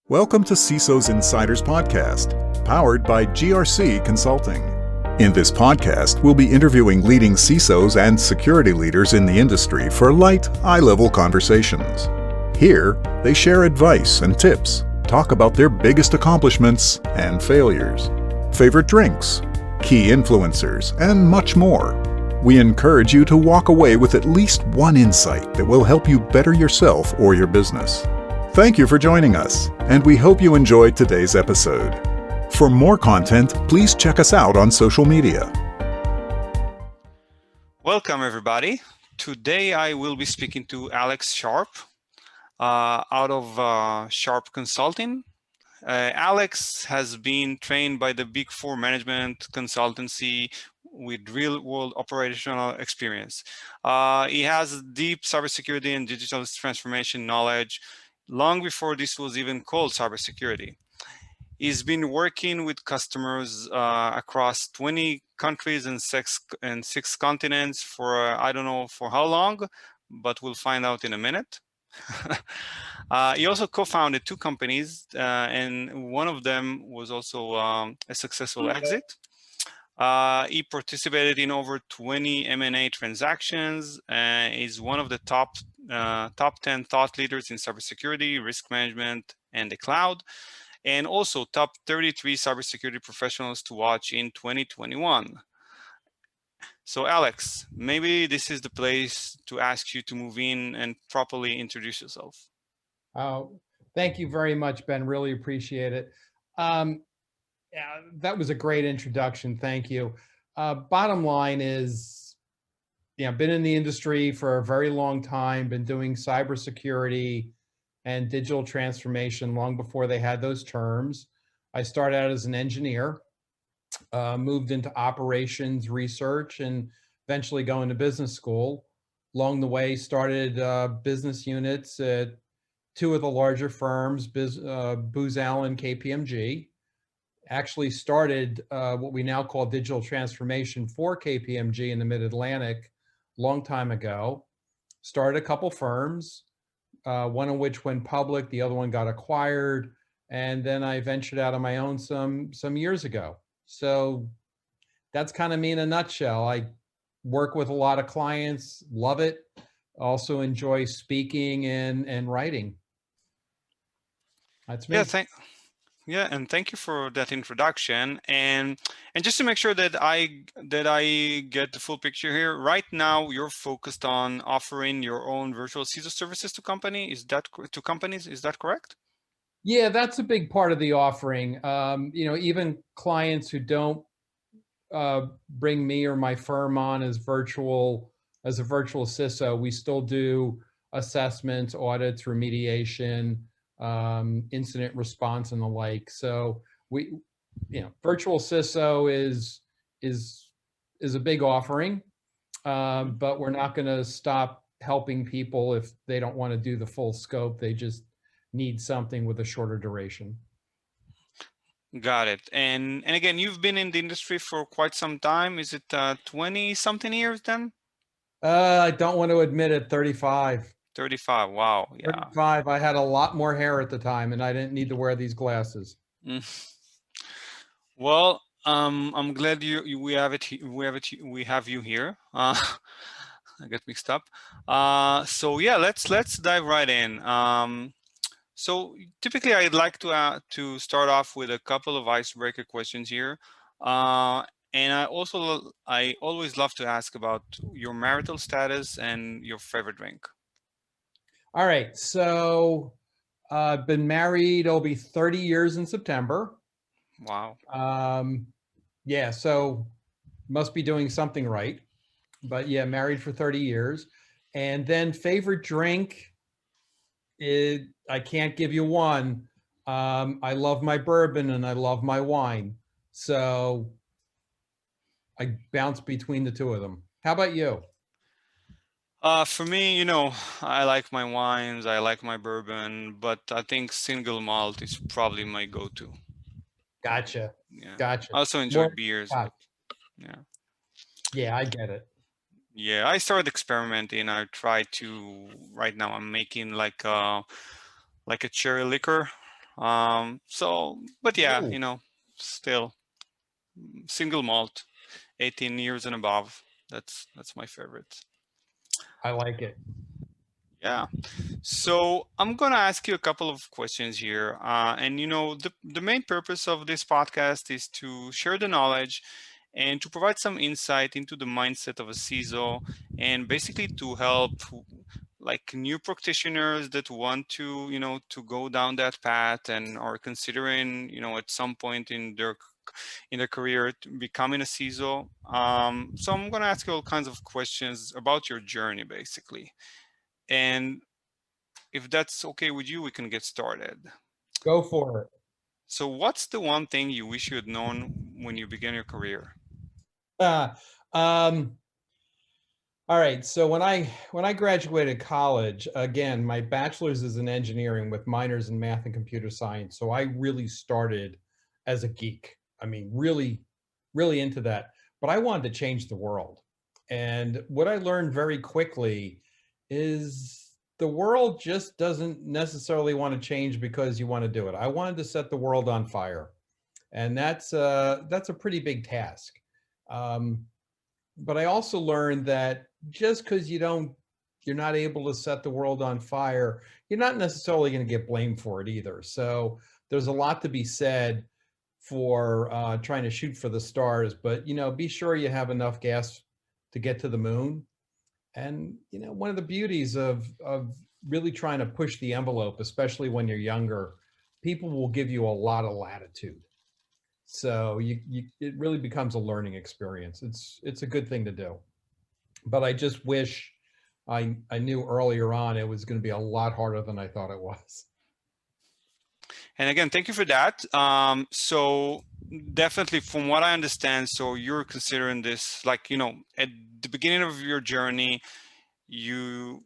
Welcome to CISO's Insiders Podcast, powered by GRC Consulting. In this podcast, we'll be interviewing leading CISOs and security leaders in the industry for light, eye-level conversations. Here, they share advice and tips, talk about their biggest accomplishments and failures, favorite drinks, key influencers, and much more. We encourage you to walk away with at least one insight that will help you better yourself or your business. Thank you for joining us, and we hope you enjoyed today's episode. For more content, please check us out on social media. Welcome, everybody. Today I will be speaking to Alex Sharpe out of Sharpe Consulting. Alex has been trained by the Big Four management consultancy with real-world operational experience. He has deep cybersecurity and digital transformation knowledge long before this was even called cybersecurity. He's been working with customers across 20 countries and six continents for I don't know for how long, but we'll find out in a minute. He also co-founded two companies, and one of them was also a successful exit. He participated in over 20 M&A transactions. Is one of the top 10 thought leaders in cybersecurity, risk management, and the cloud, and also top 33 cybersecurity professionals to watch in 2021. So Alex, maybe this is the place to ask you to move in and properly introduce yourself. Thank you very much, Ben. Really appreciate it. Yeah, that was a great introduction. Thank you. Bottom line is, I've been in the industry for a very long time, been doing cybersecurity and digital transformation long before they had those terms. I started out as an engineer, moved into operations research, and eventually going to business school. Along the way, started business units at two of the larger firms, Booz Allen, KPMG. Actually started what we now call digital transformation for KPMG in the Mid-Atlantic long time ago. Started a couple firms, one of which went public, the other one got acquired, and then I ventured out on my own some years ago. So that's kind of me in a nutshell. I work with a lot of clients, love it. Also enjoy speaking and writing. That's me. Yeah, and thank you for that introduction. And just to make sure that I get the full picture here, right now you're focused on offering your own virtual CISO services to companies. Is that correct? Yeah, that's a big part of the offering. Even clients who don't bring me or my firm on as a virtual CISO, we still do assessments, audits, remediation, incident response, and the like. So virtual CISO is a big offering, but we're not going to stop helping people if they don't want to do the full scope. They just need something with a shorter duration. Got it. And again, you've been in the industry for quite some time. Is it 20 something years then? I don't want to admit it. 35. 35. Wow. Yeah. 35. I had a lot more hair at the time, and I didn't need to wear these glasses. Well, I'm glad we have you here. I get mixed up. So yeah, let's dive right in. So typically, I'd like to start off with a couple of icebreaker questions here. And I always love to ask about your marital status and your favorite drink. All right, so I've been married. It'll be 30 years in September. Wow. Yeah, so must be doing something right. But yeah, married for 30 years. And then favorite drink, I can't give you one. I love my bourbon and I love my wine. So I bounce between the two of them. How about you? For me, I like my wines, I like my bourbon, but I think single malt is probably my go-to. Gotcha. Yeah. Gotcha. I also enjoy beers, but yeah. Yeah, I get it. Yeah, I started experimenting. I try to, right now I'm making like a cherry liquor. But yeah, Ooh, still single malt, 18 years and above. That's my favorite. I like it. Yeah. So I'm gonna ask you a couple of questions here, and the main purpose of this podcast is to share the knowledge and to provide some insight into the mindset of a CISO, and basically to help like new practitioners that want to to go down that path and are considering at some point in their career to becoming a CISO. So I'm gonna ask you all kinds of questions about your journey, basically. And if that's okay with you, we can get started. Go for it. So what's the one thing you wish you had known when you began your career? Uh, um, all right. So when I graduated college, again, my bachelor's is in engineering with minors in math and computer science. So I really started as a geek. I mean, really into that. But I wanted to change the world. And what I learned very quickly is the world just doesn't necessarily want to change because you want to do it. I wanted to set the world on fire, and that's a pretty big task. Um, but I also learned that just because you're not able to set the world on fire, you're not necessarily going to get blamed for it either. So there's a lot to be said for trying to shoot for the stars, but be sure you have enough gas to get to the moon. And one of the beauties of really trying to push the envelope, especially when you're younger, people will give you a lot of latitude. So it really becomes a learning experience. It's a good thing to do. But I just wish I knew earlier on it was going to be a lot harder than I thought it was. And again, thank you for that. So definitely from what I understand, so you're considering this like, at the beginning of your journey, you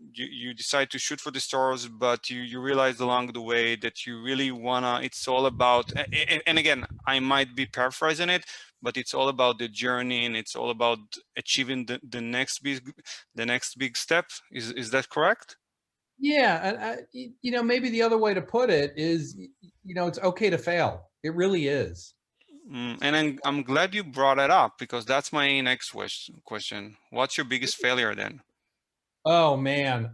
decide to shoot for the stars, but you realize along the way that you really wanna, it's all about, and again, I might be paraphrasing it, but it's all about the journey and it's all about achieving the next big step. Is that correct? Yeah, and maybe the other way to put it is, it's okay to fail. It really is. And I'm glad you brought it up because that's my next question. What's your biggest failure then? Oh man,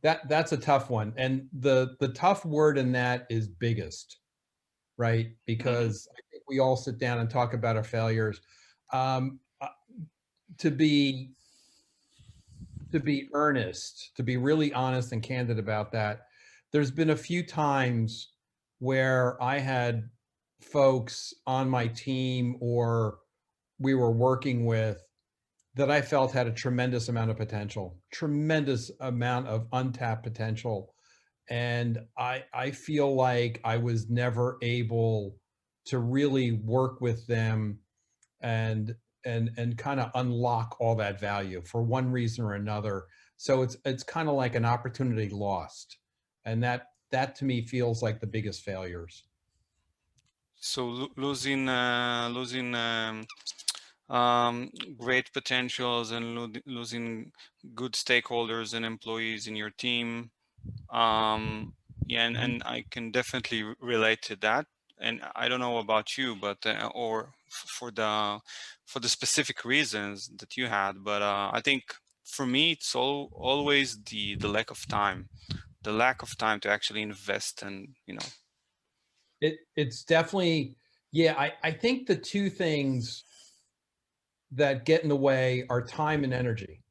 that's a tough one, and the tough word in that is biggest, right? Hmm. Because I think we all sit down and talk about our failures. Um, to be earnest, to be really honest and candid about that, there's been a few times where I had folks on my team or we were working with that I felt had a tremendous amount of untapped potential. And I feel like I was never able to really work with them and and kind of unlock all that value for one reason or another. So it's kind of like an opportunity lost. And that to me feels like the biggest failures. So losing great potentials and losing good stakeholders and employees in your team. Yeah, and I can definitely relate to that. And I don't know about you, but or for the specific reasons that you had, but I think for me it's always the lack of time, the lack of time to actually invest and It's definitely, yeah, I think the two things that get in the way are time and energy.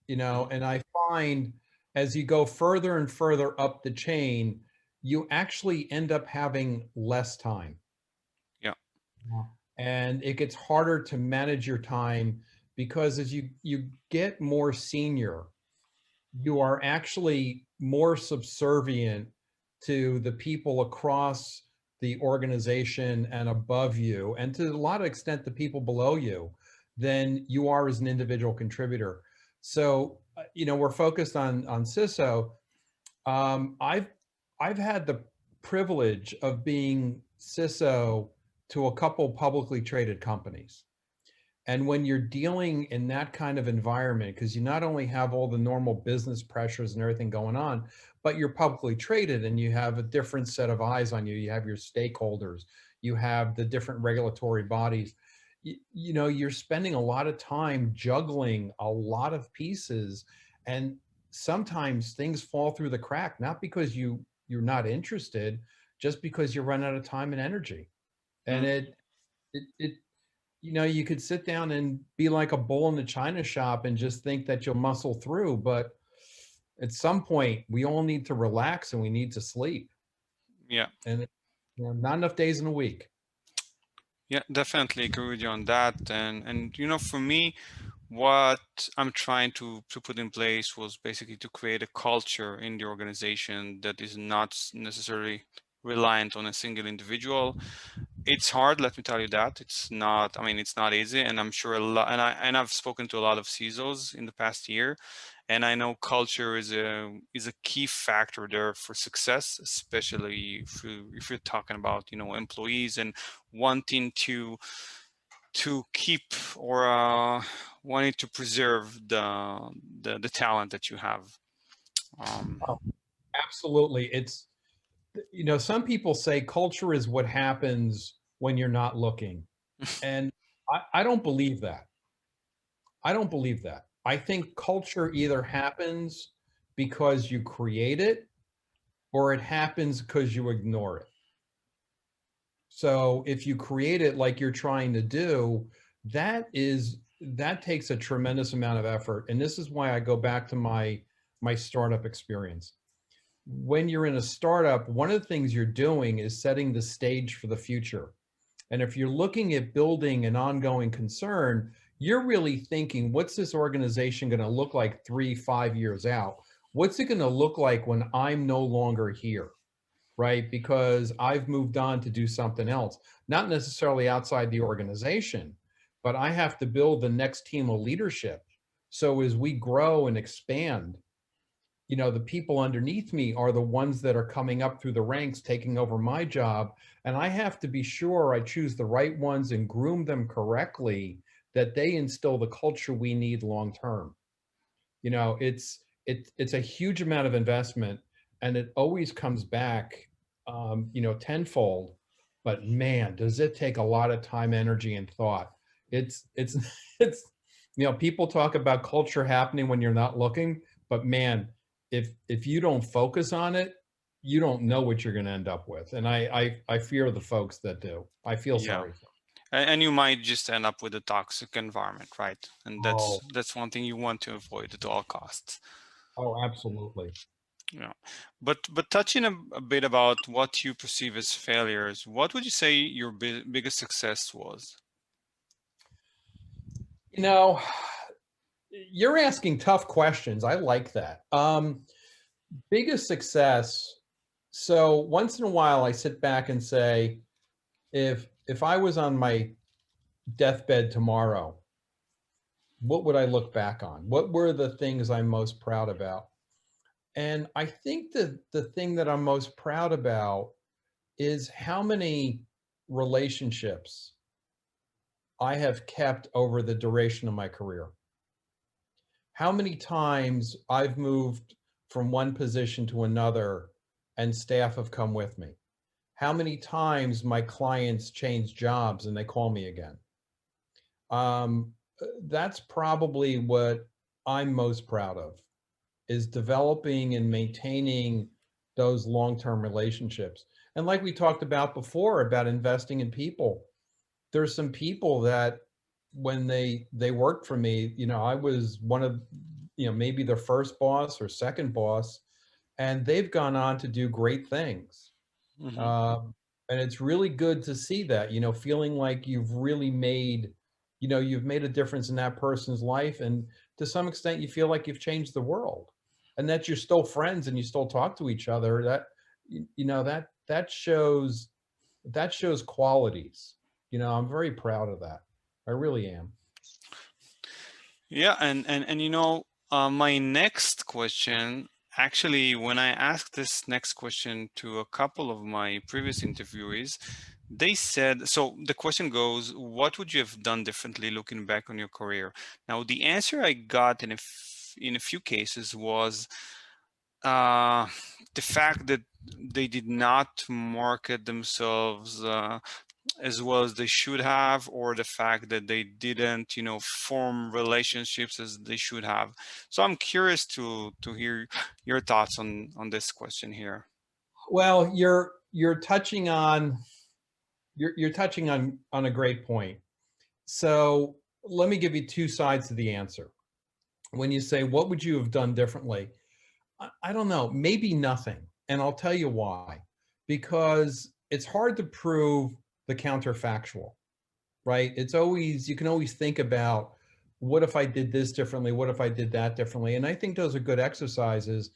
Mhm. And I find as you go further and further up the chain, you actually end up having less time. Yeah. Yeah. And it gets harder to manage your time because as you get more senior, you are actually more subservient to the people across the organization and above you, and to a lot of extent the people below you, than you are as an individual contributor. So, we're focused on CISO. I've had the privilege of being CISO to a couple publicly traded companies. And when you're dealing in that kind of environment, because you not only have all the normal business pressures and everything going on, but you're publicly traded and you have a different set of eyes on you. You have your stakeholders, you have the different regulatory bodies. You know, you're spending a lot of time juggling a lot of pieces, and sometimes things fall through the crack, not because you're not interested, just because you run out of time and energy. And it you know, you could sit down and be like a bull in the china shop and just think that you'll muscle through, but at some point we all need to relax and we need to sleep. Yeah. And you know, not enough days in a week. Yeah, definitely agree with you on that. And you know, for me, what I'm trying to put in place was basically to create a culture in the organization that is not necessarily reliant on a single individual. It's hard, let me tell you that. It's not, I mean, it's not easy, and I'm sure a lot, and I've spoken to a lot of CISOs in the past year, and I know culture is a key factor there for success, especially if you're talking about, you know, employees and wanting to keep or wanting to preserve the talent that you have. Oh, absolutely. It's, you know, some people say culture is what happens when you're not looking. And I don't believe that. I don't believe that. I think culture either happens because you create it or it happens because you ignore it. So if you create it like you're trying to do, that takes a tremendous amount of effort. And this is why I go back to my startup experience. When you're in a startup, one of the things you're doing is setting the stage for the future. And if you're looking at building an ongoing concern, you're really thinking, what's this organization going to look like 3, 5 years out? What's it going to look like when I'm no longer here? Right? Because I've moved on to do something else, not necessarily outside the organization, but I have to build the next team of leadership. So as we grow and expand, you know, the people underneath me are the ones that are coming up through the ranks, taking over my job. And I have to be sure I choose the right ones and groom them correctly, that they instill the culture we need long term. You know, it's a huge amount of investment, and it always comes back, you know, tenfold. But man, does it take a lot of time, energy, and thought. It's it's you know, people talk about culture happening when you're not looking, but man, if you don't focus on it, you don't know what you're going to end up with. And I fear the folks that do. I feel Yeah. sorry for them. And you might just end up with a toxic environment, right? And Oh, that's one thing you want to avoid at all costs. oh, absolutely. Yeah. But touching a bit about what you perceive as failures, what would you say your biggest success was? You know, you're asking tough questions. I like that. Biggest success. So once in a while, I sit back and say, if I was on my deathbed tomorrow, what would I look back on? What were the things I'm most proud about? And I think that the thing that I'm most proud about is how many relationships I have kept over the duration of my career. How many times I've moved from one position to another and staff have come with me. How many times my clients change jobs and they call me again. Um, that's probably what I'm most proud of, is developing and maintaining those long-term relationships. And like we talked about before about investing in people, there's some people that when they worked for me, you know, I was one of, you know, maybe their first boss or second boss, and they've gone on to do great things. Hmm. Um, and it's really good to see that, you know, feeling like you've really made, you know, you've made a difference in that person's life. And to some extent, you feel like you've changed the world, and that you're still friends and you still talk to each other. That, you know, that shows qualities. You know, I'm very proud of that. I really am. Yeah, and you know, my next question Actually, when I asked this next question to a couple of my previous interviewees, they said, so the question goes, what would you have done differently looking back on your career? Now, the answer I got in a few cases was the fact that they did not market themselves as well as they should have, or the fact that they didn't, form relationships as they should have. So I'm curious to hear your thoughts on this question here. Well, you're touching on you're touching on a great point. So let me give you two sides to the answer. When you say, what would you have done differently? I don't know, maybe nothing. And I'll tell you why. Because it's hard to prove the counterfactual, right? It's always, you can always think about, what if I did this differently? What if I did that differently? And I think those are good exercises.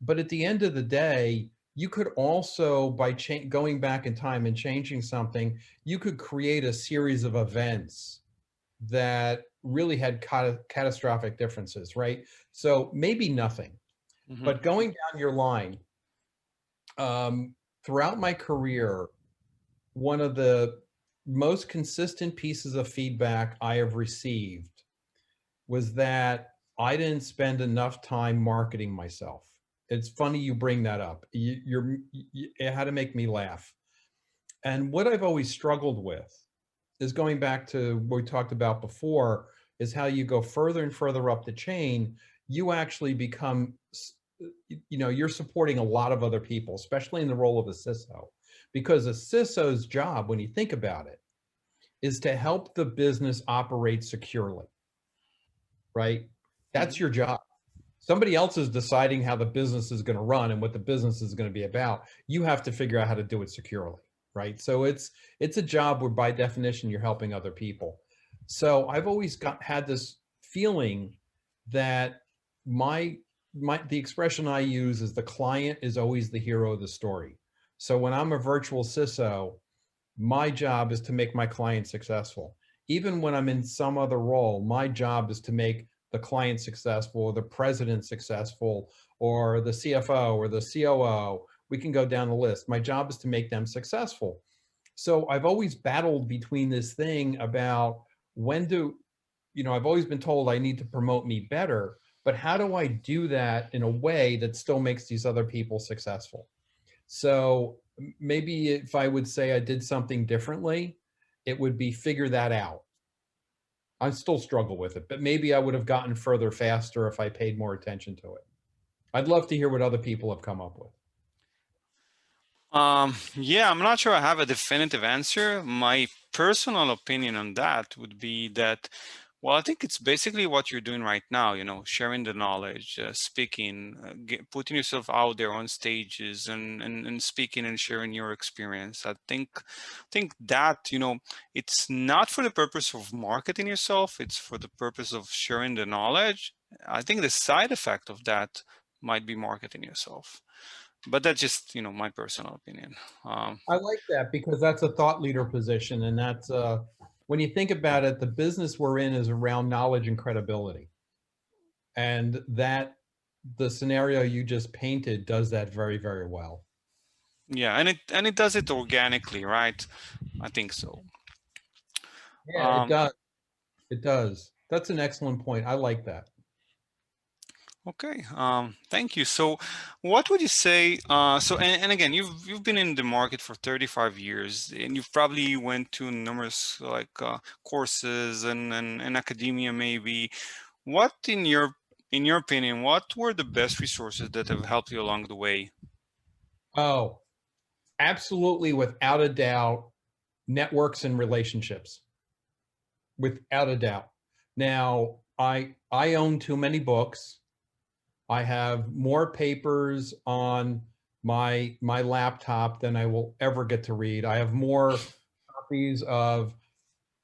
But at the end of the day, you could also, by going back in time and changing something, you could create a series of events that really had catastrophic differences, right? So maybe nothing. Mm-hmm. But going down your line, throughout my career, one of the most consistent pieces of feedback I have received was that I didn't spend enough time marketing myself. It's funny you bring that up. It had to make me laugh. And what I've always struggled with is going back to what we talked about before, is how you go further and further up the chain, you actually become, you're supporting a lot of other people, especially in the role of a CISO. Because a CISO's job, when you think about it, is to help the business operate securely, right? That's your job. Somebody else is deciding how the business is going to run and what the business is going to be about. You have to figure out how to do it securely, right? So it's a job where by definition you're helping other people. So I've always had this feeling that the expression I use is the client is always the hero of the story. So when I'm a virtual CISO, my job is to make my client successful. Even when I'm in some other role, my job is to make the client successful, or the president successful, or the CFO or the COO. We can go down the list. My job is to make them successful. So I've always battled between this thing about I've always been told I need to promote me better, but how do I do that in a way that still makes these other people successful? So maybe if I would say I did something differently, it would be figure that out. I still struggle with it, but maybe I would have gotten further faster if I paid more attention to it. I'd love to hear what other people have come up with. Yeah, I'm not sure I have a definitive answer. My personal opinion on that would be that, well, I think it's basically what you're doing right now, sharing the knowledge, speaking, putting yourself out there on stages and speaking and sharing your experience. I think that, it's not for the purpose of marketing yourself, it's for the purpose of sharing the knowledge. I think the side effect of that might be marketing yourself. But that's just, my personal opinion. I like that because that's a thought leader position. And that's, when you think about it, the business we're in is around knowledge and credibility. And the scenario you just painted does that very, very well. Yeah, and it does it organically, right? I think so. Yeah, it does. It does. That's an excellent point. I like that. Okay, thank you. So what would you say, and again, you've been in the market for 35 years, and you've probably went to numerous courses and academia maybe. What in your opinion, what were the best resources that have helped you along the way? Oh, absolutely, without a doubt, networks and relationships. Without a doubt. Now, I own too many books. I have more papers on my laptop than I will ever get to read. I have more copies of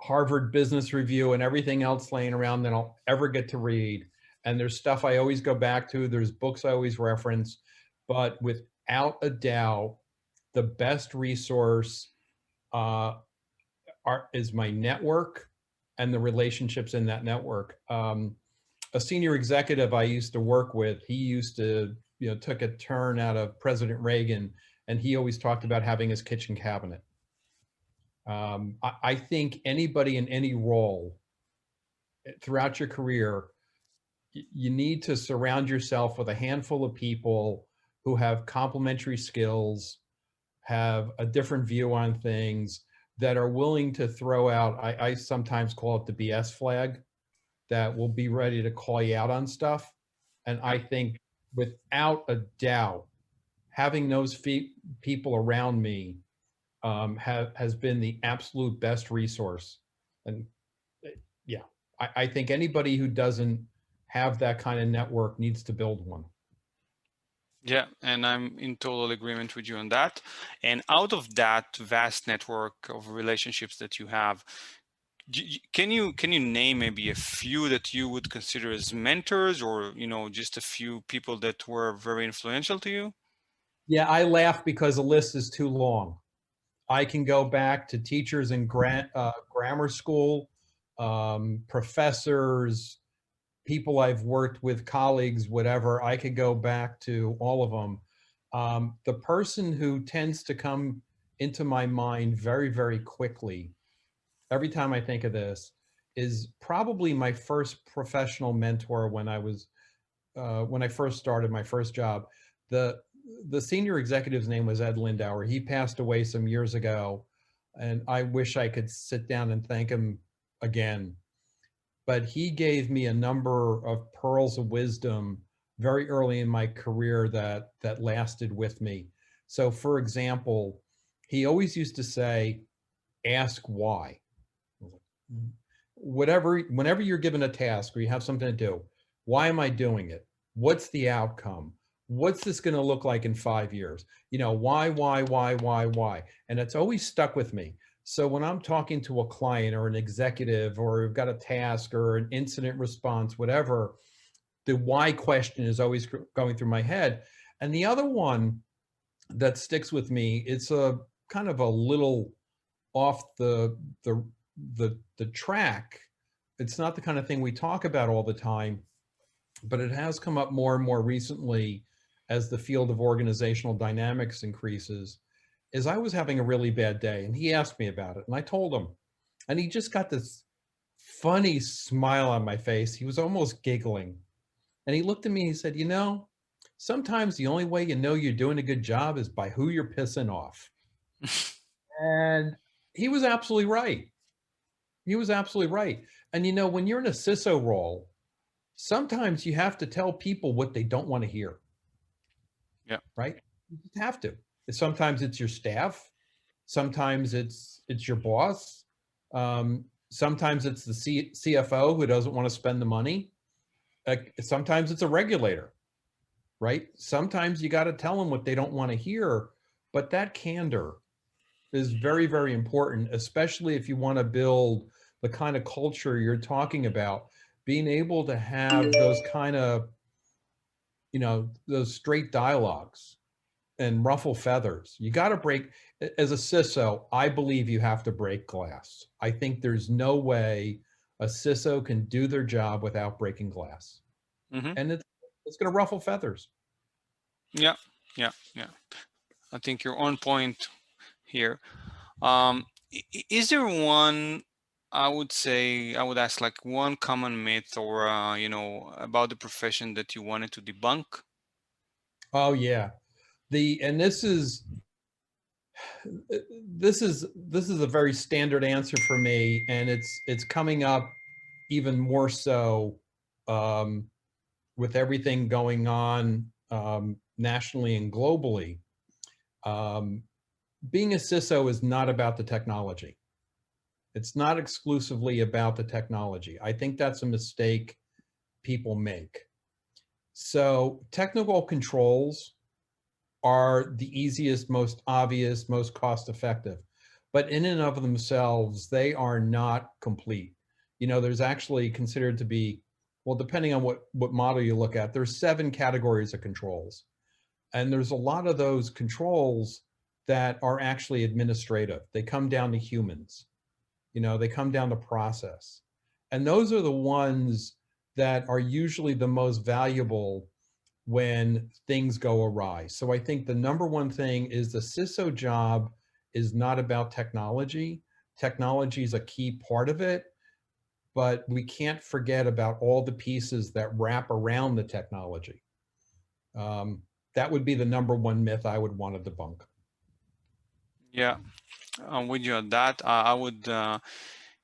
Harvard Business Review and everything else laying around than I'll ever get to read. And there's stuff I always go back to. There's books I always reference. But without a doubt, the best resource is my network and the relationships in that network. A senior executive I used to work with, he used to took a turn out of President Reagan, and he always talked about having his kitchen cabinet. I think anybody in any role throughout your career, you need to surround yourself with a handful of people who have complementary skills, have a different view on things, that are willing to throw out, I sometimes call it the BS flag, that will be ready to call you out on stuff. And I think without a doubt, having those people around me has been the absolute best resource. And yeah, I think anybody who doesn't have that kind of network needs to build one. Yeah, and I'm in total agreement with you on that. And out of that vast network of relationships that you have, can you name maybe a few that you would consider as mentors, or just a few people that were very influential to you? Yeah, I laugh because the list is too long. I can go back to teachers in grammar school, professors, people I've worked with, colleagues, whatever. I could go back to all of them. The person who tends to come into my mind very, very quickly, every time I think of this, is probably my first professional mentor when I first started my first job. The senior executive's name was Ed Lindauer. He passed away some years ago, and I wish I could sit down and thank him again. But he gave me a number of pearls of wisdom very early in my career that lasted with me. So for example, he always used to say, ask why. Whenever you're given a task or you have something to do, why am I doing it? What's the outcome? What's this going to look like in 5 years? Why? And it's always stuck with me. So when I'm talking to a client or an executive, or we've got a task or an incident response, whatever, the why question is always going through my head. And the other one that sticks with me, it's a kind of a little off the track. It's not the kind of thing we talk about all the time, but it has come up more and more recently as the field of organizational dynamics increases. Is I was having a really bad day, and he asked me about it, and I told him, and he just got this funny smile on my face. He was almost giggling, and he looked at me and he said, sometimes the only way you know you're doing a good job is by who you're pissing off. And he was absolutely right. He was absolutely right. And when you're in a CISO role, sometimes you have to tell people what they don't want to hear. Yeah. Right? You just have to. Sometimes it's your staff. Sometimes it's your boss. Sometimes it's the CFO who doesn't want to spend the money. Sometimes it's a regulator, right? Sometimes you got to tell them what they don't want to hear. But that candor is very, very important, especially if you want to build the kind of culture you're talking about. Being able to have those kind of, those straight dialogues and ruffle feathers. You got to break, as a CISO, I believe you have to break glass. I think there's no way a CISO can do their job without breaking glass. Mm-hmm. And it's going to ruffle feathers. Yeah. I think you're on point here. Is there one, I would ask, like, one common myth or, about the profession that you wanted to debunk? Oh yeah. This is a very standard answer for me, and it's coming up even more so with everything going on nationally and globally. Being a CISO is not about the technology. It's not exclusively about the technology. I think that's a mistake people make. So technical controls are the easiest, most obvious, most cost-effective, but in and of themselves, they are not complete. There's actually considered to be, well, depending on what model you look at, there's 7 categories of controls. And there's a lot of those controls that are actually administrative. They come down to humans. They come down to process. And those are the ones that are usually the most valuable when things go awry. So I think the number one thing is the CISO job is not about technology. Technology is a key part of it, but we can't forget about all the pieces that wrap around the technology. That would be the number one myth I would want to debunk. Yeah, I'm with you on that. I would,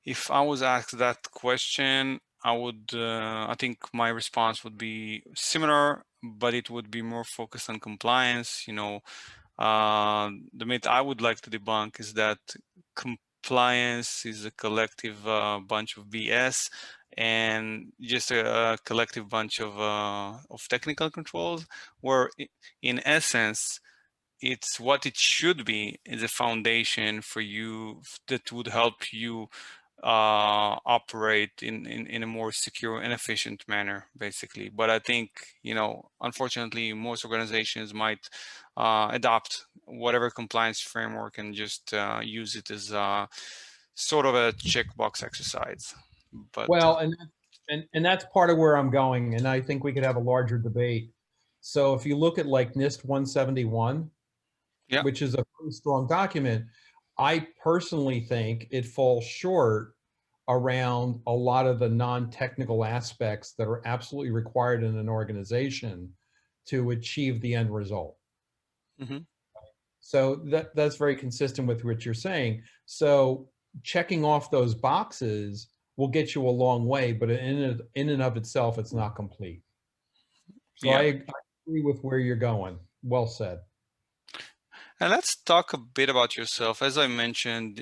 if I was asked that question, I think my response would be similar, but it would be more focused on compliance. The myth I would like to debunk is that compliance is a collective bunch of BS and just a collective bunch of technical controls, where in essence, it's what it should be is a foundation for you that would help you operate in a more secure and efficient manner, basically. But I think, unfortunately, most organizations might adopt whatever compliance framework and just use it as sort of a checkbox exercise. But Well, and that's part of where I'm going, and I think we could have a larger debate. So if you look at like NIST 171, yeah, which is a pretty strong document, I personally think it falls short around a lot of the non-technical aspects that are absolutely required in an organization to achieve the end result. mm-hmm. So that's very consistent with what you're saying. So checking off those boxes will get you a long way, but in and of itself, it's not complete. So Yeah. I agree with where you're going. Well said. And let's talk a bit about yourself. As I mentioned,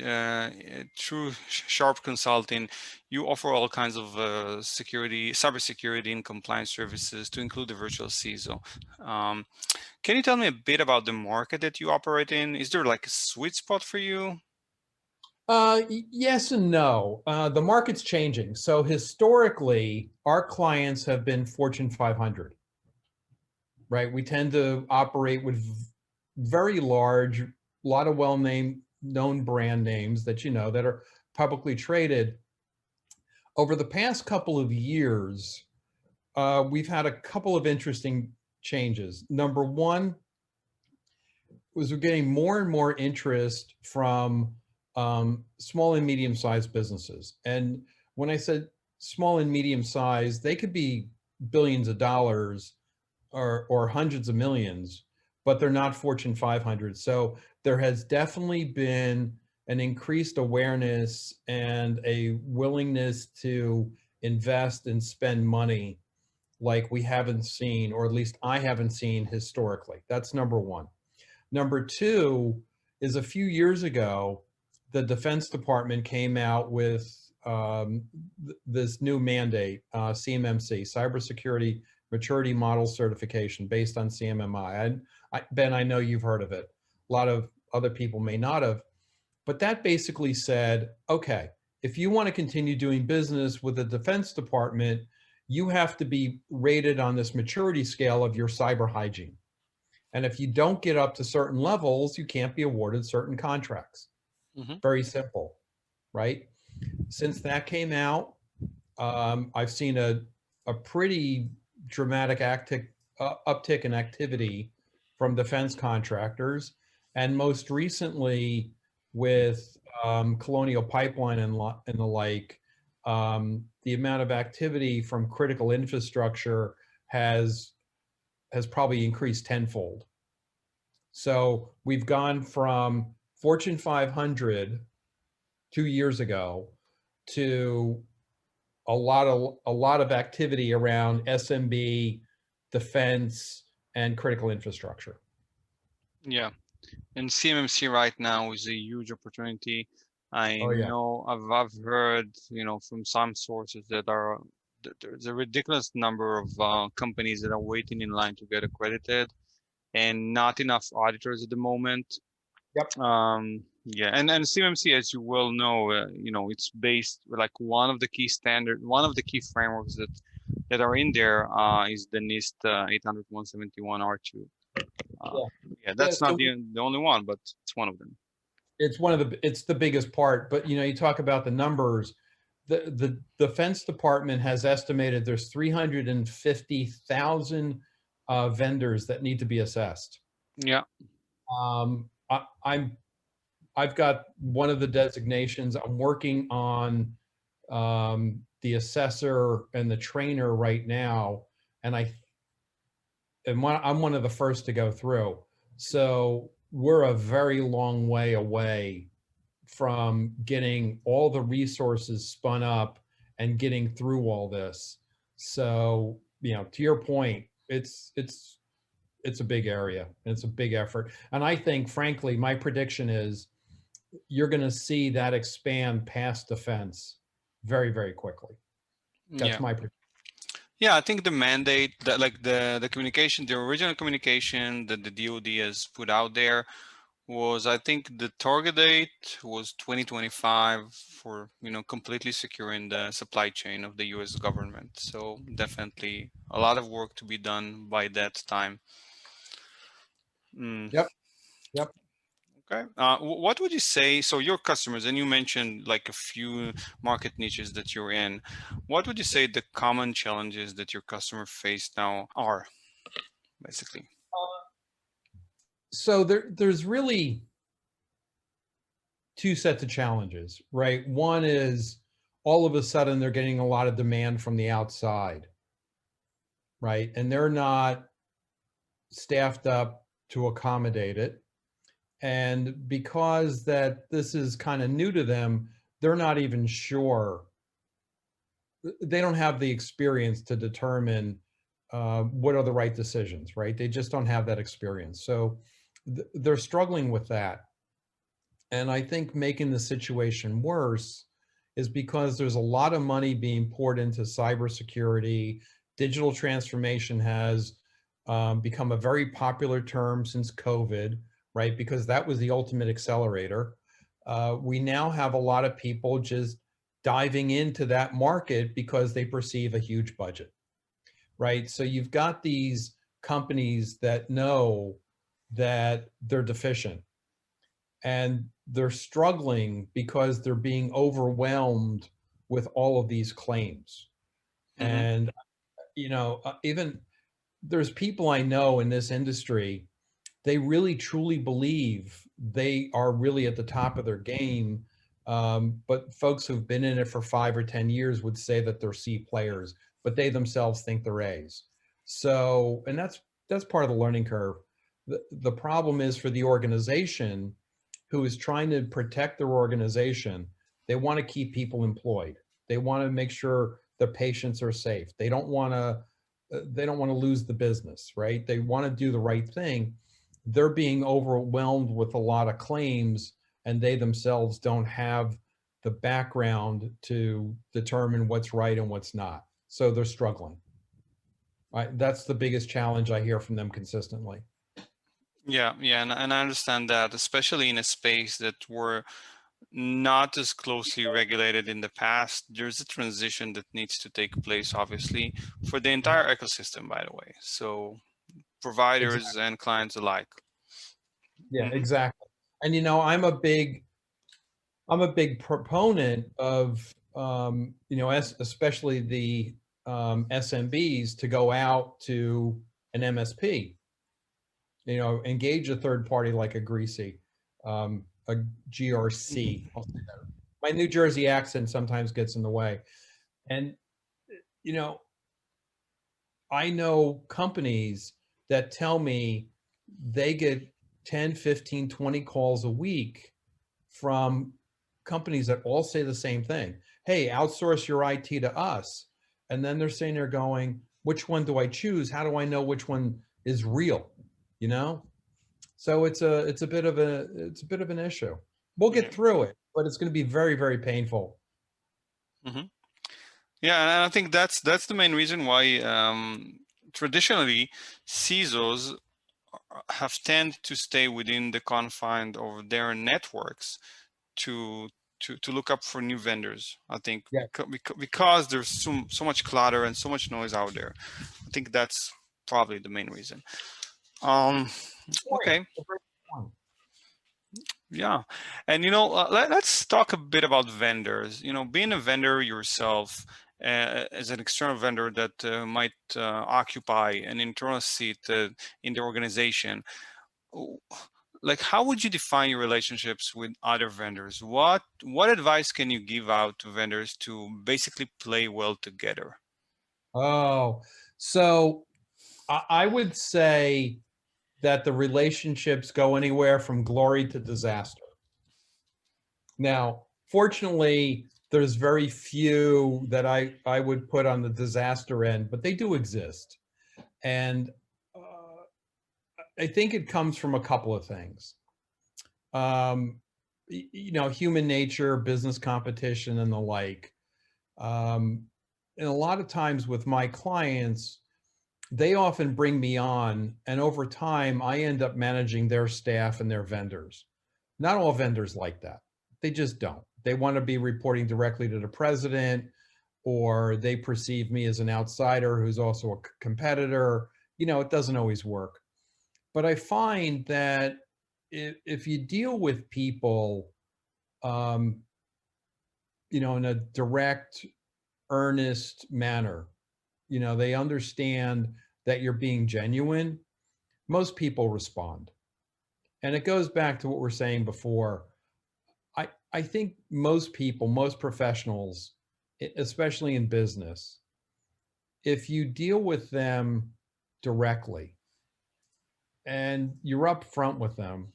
through Sharpe Consulting, you offer all kinds of cybersecurity and compliance services, to include the virtual CISO. Can you tell me a bit about the market that you operate in? Is there like a sweet spot for you? Yes and no. The market's changing. So historically, our clients have been Fortune 500, right? We tend to operate with very large, a lot of known brand names that that are publicly traded. Over the past couple of years, we've had a couple of interesting changes. Number one was we're getting more and more interest from small and medium-sized businesses. And when I said small and medium-sized, they could be billions of dollars or hundreds of millions, but they're not Fortune 500. So there has definitely been an increased awareness and a willingness to invest and spend money like we haven't seen, or at least I haven't seen historically. That's number one. Number two is a few years ago, the Defense Department came out with this new mandate, CMMC, Cybersecurity Maturity Model Certification, based on CMMI. Ben, I know you've heard of it. A lot of other people may not have. But that basically said, okay, if you want to continue doing business with the Defense Department, you have to be rated on this maturity scale of your cyber hygiene. And if you don't get up to certain levels, you can't be awarded certain contracts. Mm-hmm. Very simple, right? Since that came out, I've seen a pretty dramatic uptick in activity from defense contractors. And most recently with Colonial Pipeline and the like, the amount of activity from critical infrastructure has probably increased tenfold. So we've gone from Fortune 500 2 years ago to a lot of activity around SMB, defense, and critical infrastructure. Yeah, and CMMC right now is a huge opportunity. I know I've heard, from some sources that there's a ridiculous number of companies that are waiting in line to get accredited, and not enough auditors at the moment. Yep. Yeah, and CMMC, as you well know, it's based like one of the key frameworks that are in there is the NIST 800-171 R2. That's not the only one, but it's one of them. It's the biggest part. But you talk about the numbers. The Defense Department has estimated there's 350,000 vendors that need to be assessed. Yeah. I've got one of the designations. I'm working on the assessor and the trainer right now, and I'm one of the first to go through. So we're a very long way away from getting all the resources spun up and getting through all this. So, to your point, it's a big area and it's a big effort. And I think, frankly, my prediction is you're going to see that expand past defense very, very quickly. That's my prediction. Yeah, I think the mandate, that like the communication, the original communication that the DoD has put out there was, I think the target date was 2025 for, completely securing the supply chain of the US government. So definitely a lot of work to be done by that time. Yep. Okay. What would you say? So your customers, and you mentioned like a few market niches that you're in. What would you say the common challenges that your customer face now are, basically? So there's really two sets of challenges, right? One is all of a sudden they're getting a lot of demand from the outside, right? And they're not staffed up to accommodate it. And because that this is kind of new to them, they're not even sure. They don't have the experience to determine what are the right decisions, right? They just don't have that experience. So they're struggling with that. And I think making the situation worse is because there's a lot of money being poured into cybersecurity. Digital transformation has become a very popular term since COVID, right? Because that was the ultimate accelerator. We now have a lot of people just diving into that market because they perceive a huge budget, right? So you've got these companies that know that they're deficient and they're struggling because they're being overwhelmed with all of these claims. Mm-hmm. And, even there's people I know in this industry, they really truly believe they are really at the top of their game. But folks who've been in it for 5 or 10 years would say that they're C players, but they themselves think they're A's. So, and that's part of the learning curve. The problem is for the organization who is trying to protect their organization, they want to keep people employed. They want to make sure the patients are safe. They don't want to lose the business, right? They want to do the right thing. They're being overwhelmed with a lot of claims, and they themselves don't have the background to determine what's right and what's not. So they're struggling. Right? That's the biggest challenge I hear from them consistently. Yeah, and I understand that, especially in a space that were not as closely regulated in the past. There's a transition that needs to take place, obviously, for the entire ecosystem, by the way. So providers and clients alike. Yeah, exactly. And I'm a big proponent of especially the SMBs to go out to an MSP. Engage a third party like a Greasy, a GRC. My New Jersey accent sometimes gets in the way. And, I know companies that tell me they get 10, 15, 20 calls a week from companies that all say the same thing. Hey, outsource your IT to us. And then they're saying, they're going, which one do I choose? How do I know which one is real? So it's a bit of an issue. We'll get through it, but it's going to be very, very painful. Mm-hmm. Yeah, and I think that's the main reason why traditionally CISOs have tended to stay within the confines of their networks to look up for new vendors. I think because there's so much clutter and so much noise out there. I think that's probably the main reason. Okay. Yeah, and let's talk a bit about vendors. Being a vendor yourself, as an external vendor that might occupy an internal seat in the organization, like how would you define your relationships with other vendors? What advice can you give out to vendors to basically play well together? Oh, so I would say that the relationships go anywhere from glory to disaster. Now, fortunately, there's very few that I would put on the disaster end, but they do exist. And I think it comes from a couple of things. You know, human nature, business competition, and the like. And a lot of times with my clients, they often bring me on, and over time, I end up managing their staff and their vendors. Not all vendors like that. They just don't. They want to be reporting directly to the president, or they perceive me as an outsider who's also a competitor. You know, it doesn't always work. But I find that if you deal with people, you know, in a direct, earnest manner, you know, they understand that you're being genuine, most people respond. And it goes back to what we're saying before. I think most people, most professionals, especially in business, if you deal with them directly and you're upfront with them,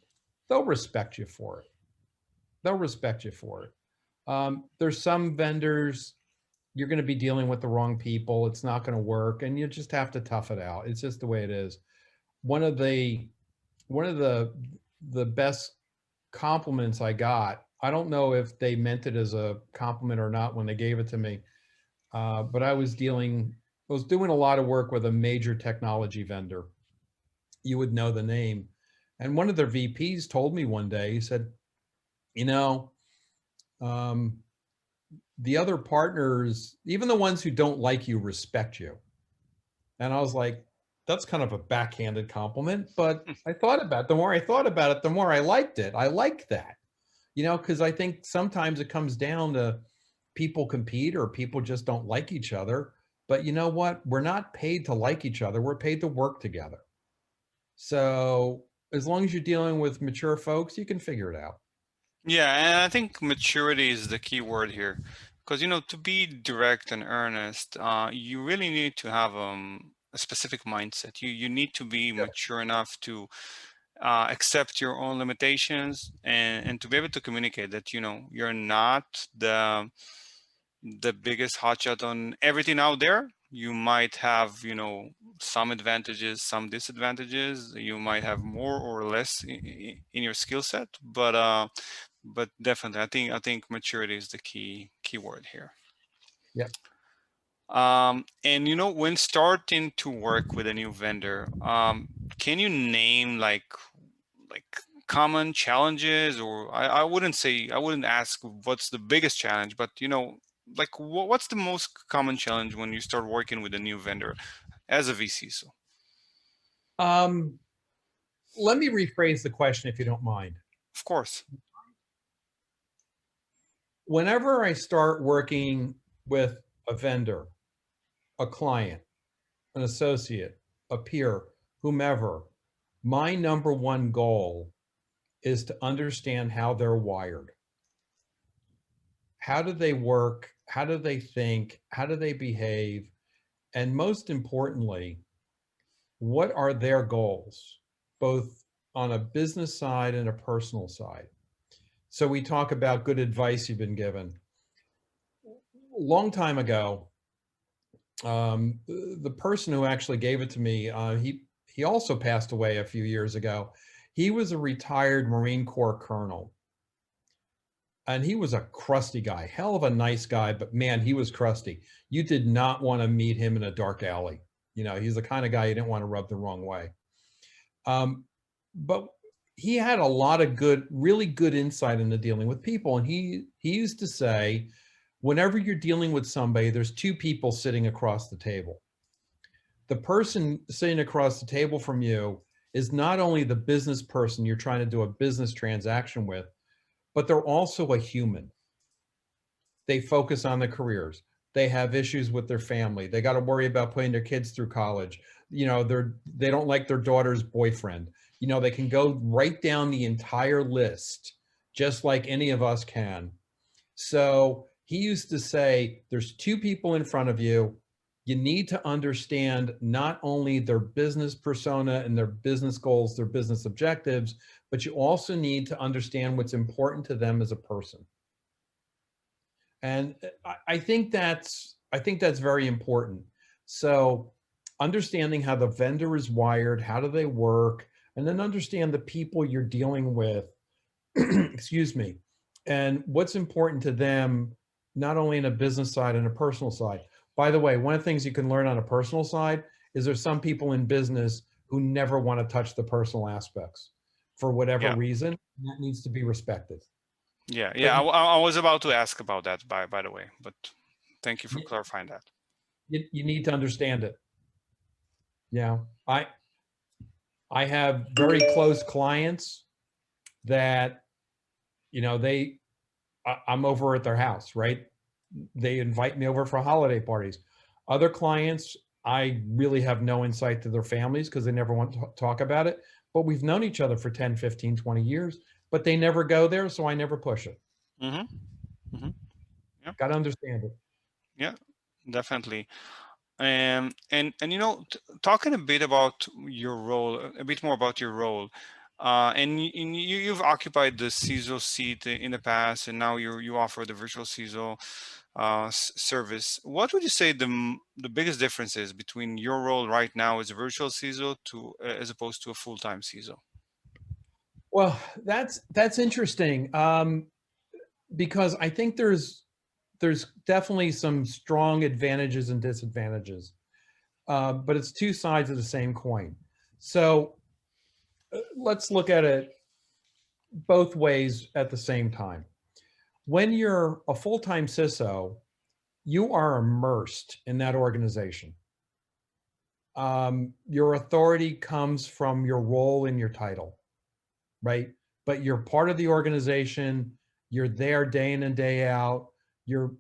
they'll respect you for it. They'll respect you for it. There's some vendors, you're going to be dealing with the wrong people. It's not going to work, and you just have to tough it out. It's just the way it is. One of the best compliments I got, I don't know if they meant it as a compliment or not when they gave it to me, but I was doing a lot of work with a major technology vendor. You would know the name. And one of their VPs told me one day, he said, you know, the other partners, even the ones who don't like you, respect you. And I was like, that's kind of a backhanded compliment, but I thought about it. The more I thought about it, the more I liked it. I liked that, you know, because I think sometimes it comes down to people compete or people just don't like each other. But you know what? We're not paid to like each other. We're paid to work together. So as long as you're dealing with mature folks, you can figure it out. Yeah, and I think maturity is the key word here, because to be direct and earnest, you really need to have a specific mindset. You need to be mature enough to accept your own limitations and to be able to communicate that you're not the biggest hotshot on everything out there. You might have some advantages, some disadvantages. You might have more or less in your skill set, but definitely I think maturity is the key word here. Yeah. And when starting to work with a new vendor, can you name like common challenges? Or I wouldn't ask what's the biggest challenge, but like what's the most common challenge when you start working with a new vendor as a vCISO? Let me rephrase the question if you don't mind. Of course. Whenever I start working with a vendor, a client, an associate, a peer, whomever, my number one goal is to understand how they're wired. How do they work? How do they think? How do they behave? And most importantly, what are their goals, both on a business side and a personal side? So we talk about good advice you've been given. A long time ago, the person who actually gave it to me, he also passed away a few years ago. He was a retired Marine Corps colonel. And he was a crusty guy, hell of a nice guy, but man, he was crusty. You did not want to meet him in a dark alley. He's the kind of guy you didn't want to rub the wrong way. But he had a lot of really good insight into dealing with people. And he used to say, whenever you're dealing with somebody, there's two people sitting across the table. The person sitting across the table from you is not only the business person you're trying to do a business transaction with, but they're also a human. They focus on their careers. they have issues with their family. They got to worry about putting their kids through college. You know, they don't like their daughter's boyfriend. You know, they can go right down the entire list, just like any of us can. So he used to say, there's two people in front of you. You need to understand not only their business persona and their business goals, their business objectives, but you also need to understand what's important to them as a person. And I think that's very important. So understanding how the vendor is wired, how do they work, and then understand the people you're dealing with, excuse me, and what's important to them, not only in a business side and a personal side. By the way, one of the things you can learn on a personal side is there's some people in business who never want to touch the personal aspects for whatever reason. That needs to be respected. Yeah, yeah. I was about to ask about that, by the way, but thank you for clarifying that. You need to understand it. Yeah, I have very close clients that, you know, I'm over at their house, right? They invite me over for holiday parties. Other clients, I really have no insight to their families because they never want to talk about it. But we've known each other for 10, 15, 20 years, but they never go there, so I never push it. Mm-hmm. Yeah. Got to understand it. Yeah, definitely. And you know, talking a bit about your role, a bit more about your role, and you've occupied the CISO seat in the past, and now you offer the virtual CISO service. What would you say the biggest difference is between your role right now as a virtual CISO to as opposed to a full-time CISO? Well, that's interesting, because I think there's definitely some strong advantages and disadvantages, but it's two sides of the same coin. So let's look at it both ways at the same time. When you're a full-time CISO, you are immersed in that organization. Your authority comes from your role in your title, right? But you're part of the organization. You're there day in and day out. You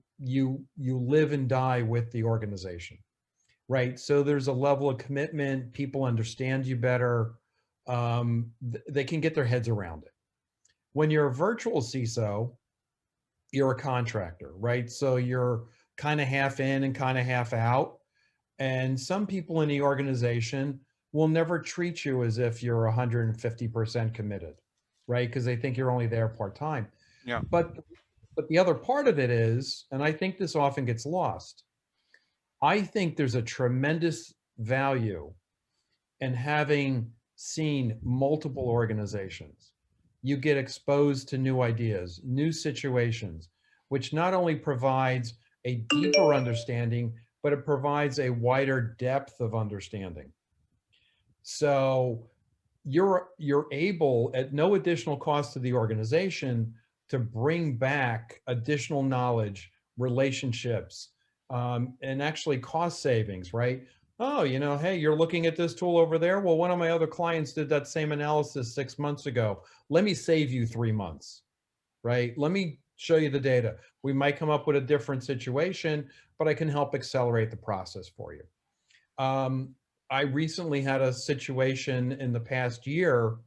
live and die with the organization, right? So there's a level of commitment. People understand you better. They can get their heads around it. When you're a virtual CISO, you're a contractor, right? So you're kind of half in and kind of half out. And some people in the organization will never treat you as if you're 150% committed, right? Because they think you're only there part-time. Yeah. But the other part of it is, and I think this often gets lost, I think there's a tremendous value in having seen multiple organizations. You get exposed to new ideas, new situations, which not only provides a deeper understanding, but it provides a wider depth of understanding. So you're able, at no additional cost to the organization, to bring back additional knowledge, relationships, and actually cost savings, right? Oh, you know, hey, you're looking at this tool over there. Well, one of my other clients did that same analysis 6 months ago. Let me save you 3 months, right? Let me show you the data. We might come up with a different situation, but I can help accelerate the process for you. I recently had a situation in the past year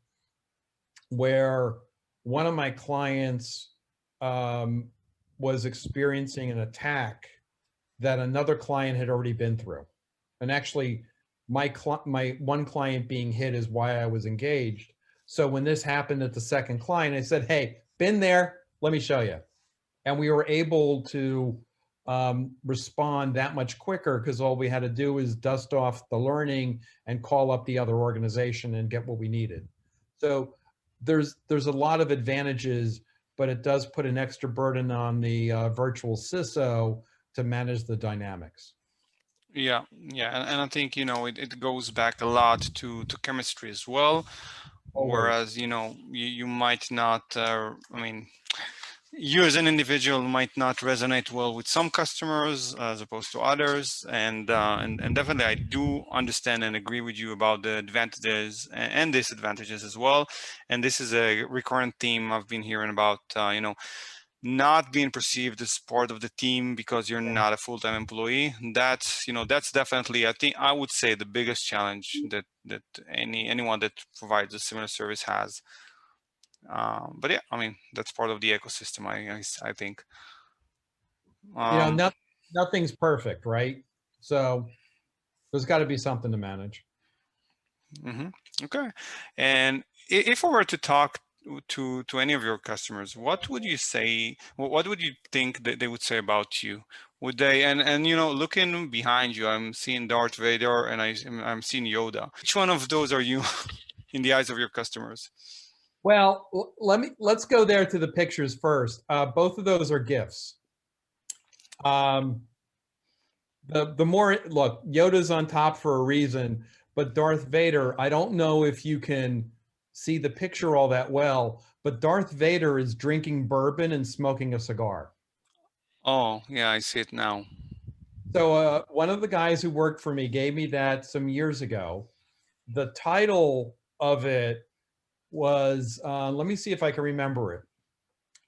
where one of my clients was experiencing an attack that another client had already been through. And actually, my one client being hit is why I was engaged. So when this happened at the second client, I said, hey, been there, let me show you. And we were able to respond that much quicker because all we had to do is dust off the learning and call up the other organization and get what we needed. So there's a lot of advantages, but it does put an extra burden on the virtual CISO to manage the dynamics. Yeah, and I think, you know, it goes back a lot to chemistry as well. Always. Whereas, you know, you might not, I mean, you as an individual might not resonate well with some customers as opposed to others. And definitely I do understand and agree with you about the advantages and disadvantages as well. And this is a recurrent theme I've been hearing about, you know, not being perceived as part of the team because you're not a full-time employee. That's, that's definitely, I think, I would say the biggest challenge that anyone that provides a similar service has. But yeah, I mean, that's part of the ecosystem, I think. Nothing's perfect, right? So there's got to be something to manage. Okay. And if I were to talk to any of your customers, what would you say, what would you think that they would say about you? Would they, and looking behind you, I'm seeing Darth Vader and I'm seeing Yoda. Which one of those are you in the eyes of your customers? Well, let's go there to the pictures first. Both of those are gifts. The more, look, Yoda's on top for a reason, but Darth Vader, I don't know if you can see the picture all that well, but Darth Vader is drinking bourbon and smoking a cigar. Oh, yeah, I see it now. So one of the guys who worked for me gave me that some years ago. The title of it was, let me see if I can remember it.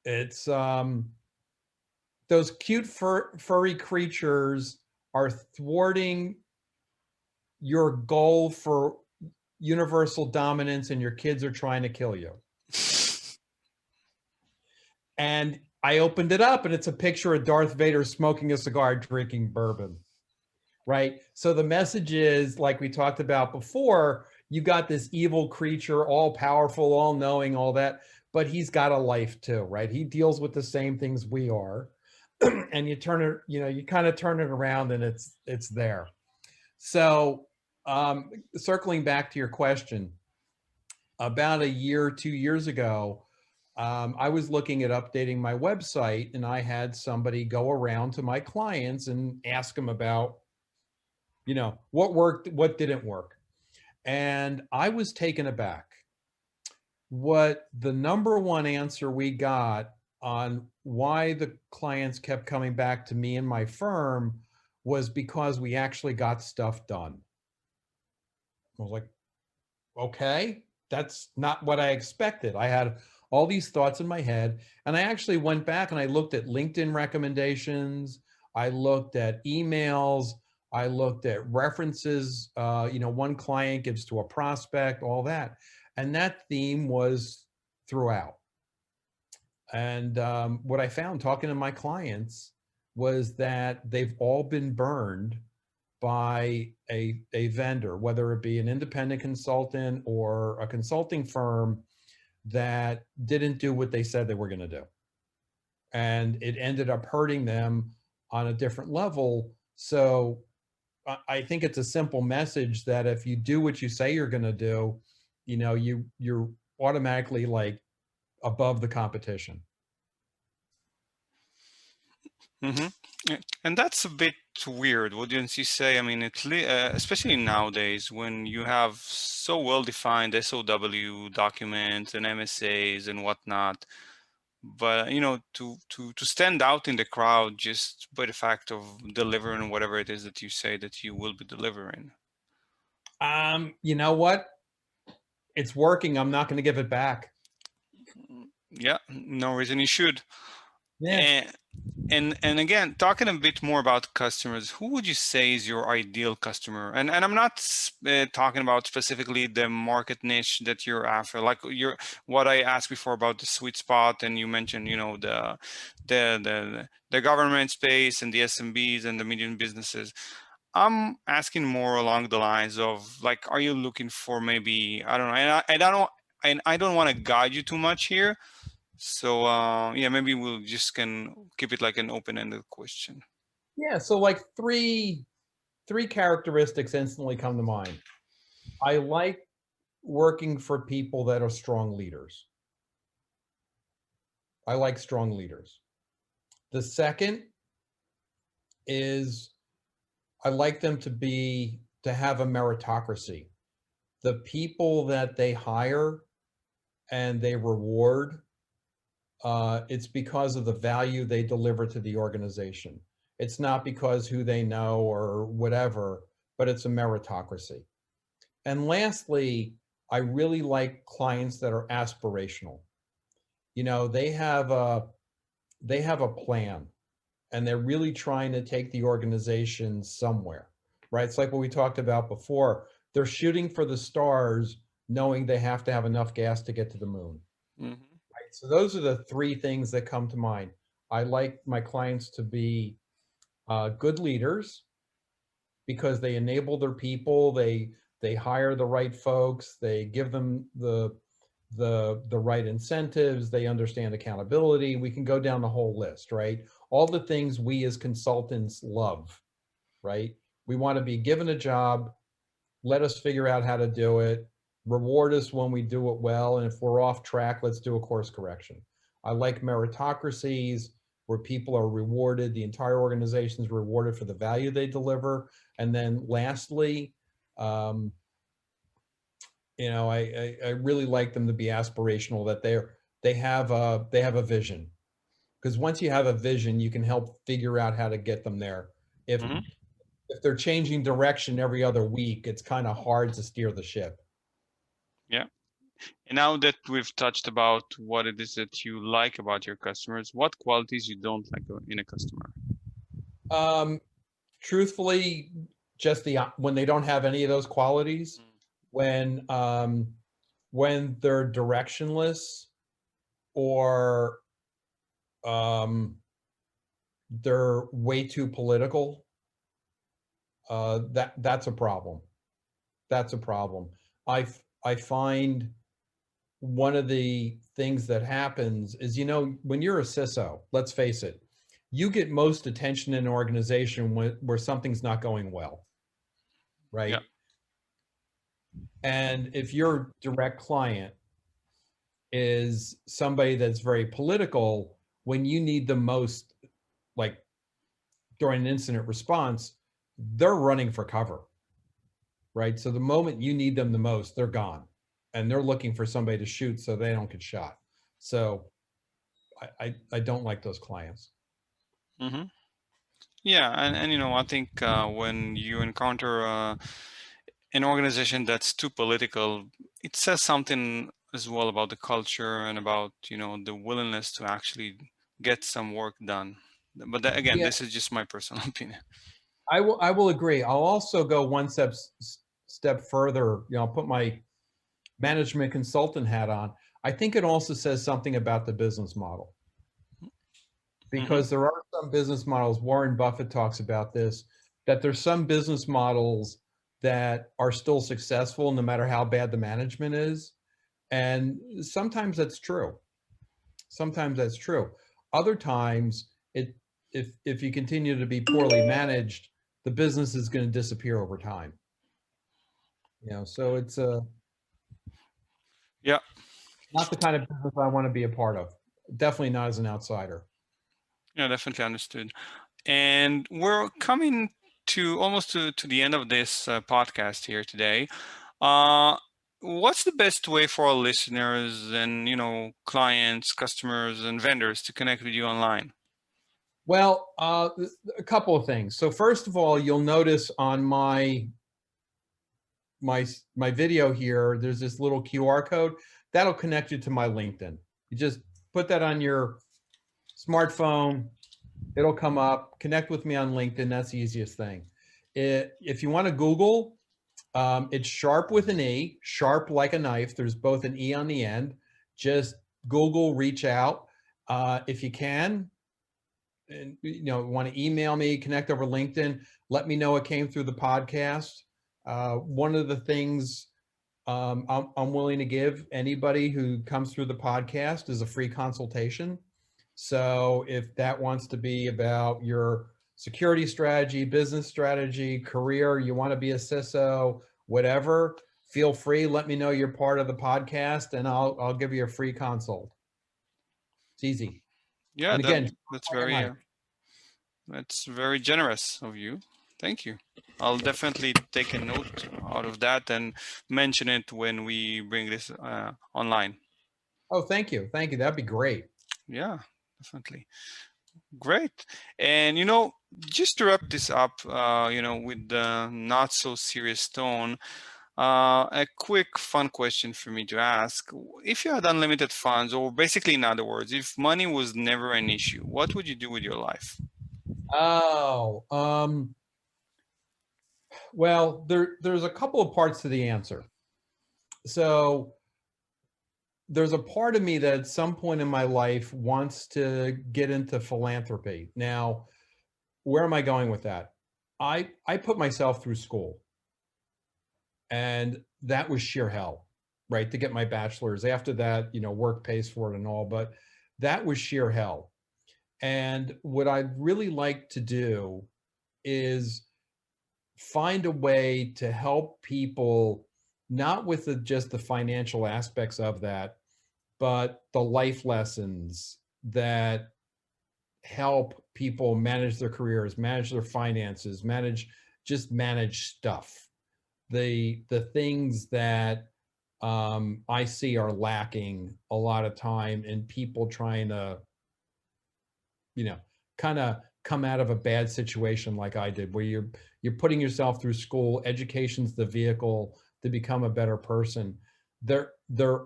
It's those cute furry creatures are thwarting your goal for universal dominance and your kids are trying to kill you. And I opened it up and it's a picture of Darth Vader smoking a cigar, drinking bourbon, right? So the message is, like we talked about before, you got this evil creature, all powerful, all knowing, all that, but he's got a life too, right? He deals with the same things we are. And you turn it, you kind of turn it around and it's there. So circling back to your question, about a year, 2 years ago, I was looking at updating my website and I had somebody go around to my clients and ask them about, what worked, what didn't work. And I was taken aback. What the number one answer we got on why the clients kept coming back to me and my firm was because we actually got stuff done. I was like, okay, that's not what I expected. I had all these thoughts in my head, and I actually went back and I looked at LinkedIn recommendations. I looked at emails. I looked at references, one client gives to a prospect, all that. And that theme was throughout. And what I found talking to my clients was that they've all been burned by a vendor, whether it be an independent consultant or a consulting firm that didn't do what they said they were going to do. And it ended up hurting them on a different level. So I think it's a simple message that if you do what you say you're going to do, you're automatically like above the competition. And that's a bit weird, wouldn't you say? I mean, especially nowadays when you have so well-defined SOW documents and MSAs and whatnot. But to stand out in the crowd just by the fact of delivering whatever it is that you say that you will be delivering. You know what? It's working. I'm not going to give it back. Yeah, no reason you should. Yeah. And again, talking a bit more about customers, who would you say is your ideal customer? And I'm not talking about specifically the market niche that you're after, like what I asked before about the sweet spot, and you mentioned, the government space and the SMBs and the medium businesses. I'm asking more along the lines of like, are you looking for maybe, I don't know, and I don't want to guide you too much here. So yeah, maybe we'll just can keep it like an open-ended question. Yeah, so like three characteristics instantly come to mind. I like working for people that are strong leaders. I like strong leaders. The second is I like them to have a meritocracy. The people that they hire and they reward, it's because of the value they deliver to the organization. It's not because who they know or whatever, but it's a meritocracy. And lastly, I really like clients that are aspirational. They have they have a plan and they're really trying to take the organization somewhere, right? It's like what we talked about before. They're shooting for the stars, knowing they have to have enough gas to get to the moon. Mhm. Right? So those are the three things that come to mind. I like my clients to be good leaders because they enable their people. They hire the right folks. They give them the right incentives. They understand accountability. We can go down the whole list, right? All the things we as consultants love, right? We want to be given a job, let us figure out how to do it, reward us when we do it well, and if we're off track, let's do a course correction. I like meritocracies where people are rewarded, the entire organization is rewarded for the value they deliver. And then lastly, um, I really like them to be aspirational, that they have a vision. Because once you have a vision, you can help figure out how to get them there. If Mhm. if they're changing direction every other week, it's kind of hard to steer the ship. Yeah. And now that we've touched about what it is that you like about your customers, what qualities you don't like in a customer? Truthfully, just when they don't have any of those qualities, when they're directionless, or they're way too political, that's a problem. That's a problem. I find one of the things that happens is, when you're a CISO, let's face it, you get most attention in an organization where something's not going well, Yeah. right? And if your direct client is somebody that's very political, when you need the most, like during an incident response, they're running for cover, right? So the moment you need them the most, they're gone, and they're looking for somebody to shoot so they don't get shot. So I don't like those clients. Mm-hmm. Yeah, and I think when you encounter an organization that's too political, it says something as well about the culture and about the willingness to actually get some work done. But again, Yeah, this is just my personal opinion. I will agree. I'll also go one step further. I'll put my management consultant hat on. I think it also says something about the business model, Mm-hmm. because there are some business models, Warren Buffett talks about this, that there's some business models that are still successful no matter how bad the management is. And sometimes that's true. Sometimes that's true. Other times, if you continue to be poorly managed, the business is going to disappear over time. So it's Yeah. not the kind of business I want to be a part of. Definitely not as an outsider. Yeah, definitely understood. And we're coming to almost to the end of this podcast here today. Uh, what's the best way for our listeners and clients, customers, and vendors to connect with you online? Well, a couple of things. So first of all, you'll notice on my video here, there's this little QR code that'll connect you to my LinkedIn. You just put that on your smartphone, it'll come up. Connect with me on LinkedIn. That's the easiest thing. If you want to Google, it's Sharpe with an E, sharp like a knife. There's both an E on the end. Just Google, reach out if you can. And want to email me, connect over LinkedIn. Let me know it came through the podcast. One of the things I'm willing to give anybody who comes through the podcast is a free consultation. So if that wants to be about your security strategy, business strategy, career, you want to be a CISO, whatever, feel free. Let me know you're part of the podcast, and I'll give you a free consult. It's easy. Yeah, And again, that's very generous of you. Thank you. I'll definitely take a note out of that and mention it when we bring this online. oh, thank you. Thank you. That'd be great. Yeah, definitely. Great. And just to wrap this up, with the not so serious tone, A quick fun question for me to ask. If you had unlimited funds, or basically in other words, if money was never an issue, what would you do with your life? Oh, well, there's a couple of parts to the answer. So there's a part of me that at some point in my life wants to get into philanthropy. Now, where am I going with that? I put myself through school, and that was sheer hell, right? To get my bachelor's. After that, work pays for it and all, but that was sheer hell. And what I'd really like to do is find a way to help people, not with just the financial aspects of that, but the life lessons that help people manage their careers, manage their finances, manage stuff. The things that I see are lacking a lot of time in people trying to, kind of come out of a bad situation like I did, where you're putting yourself through school. Education's the vehicle to become a better person. There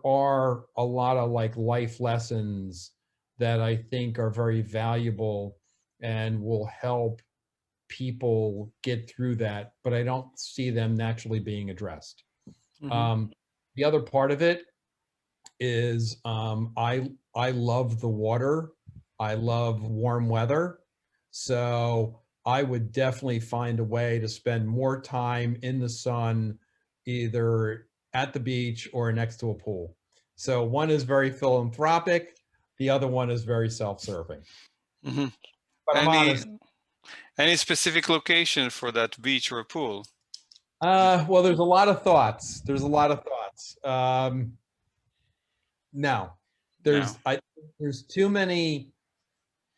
are a lot of like life lessons that I think are very valuable and will help people get through that, but I don't see them naturally being addressed. Mm-hmm. The other part of it is I love the water. I love warm weather. So I would definitely find a way to spend more time in the sun, either at the beach or next to a pool. So one is very philanthropic. The other one is very self-serving. Mm-hmm. But I'm honest. Any specific location for that beach or pool? Well, there's a lot of thoughts. No, there's too many.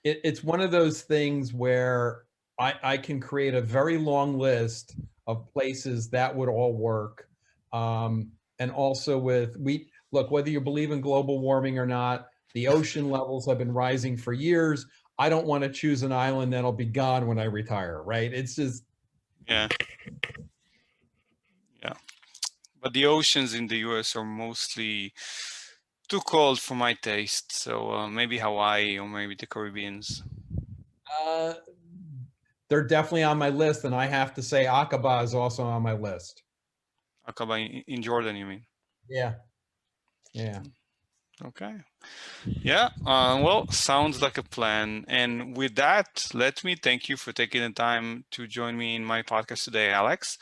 It's one of those things where I can create a very long list of places that would all work. And also look, whether you believe in global warming or not, the ocean levels have been rising for years. I don't want to choose an island that'll be gone when I retire, right? It's just. Yeah. But the oceans in the US are mostly too cold for my taste. So maybe Hawaii or maybe the Caribbeans. They're definitely on my list, and I have to say Aqaba is also on my list. Aqaba in Jordan, you mean? Yeah. Okay. Yeah. Well, sounds like a plan. And with that, let me thank you for taking the time to join me in my podcast today, Alex.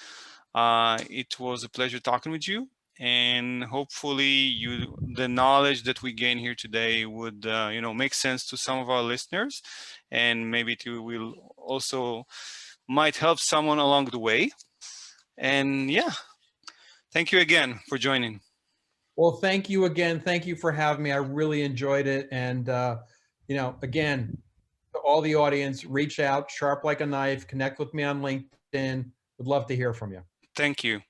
It was a pleasure talking with you, and hopefully the knowledge that we gain here today would make sense to some of our listeners, and maybe will also might help someone along the way. And yeah, thank you again for joining. Well, thank you again. Thank you for having me. I really enjoyed it. And again, to all the audience, reach out, sharp like a knife, connect with me on LinkedIn. Would love to hear from you. Thank you.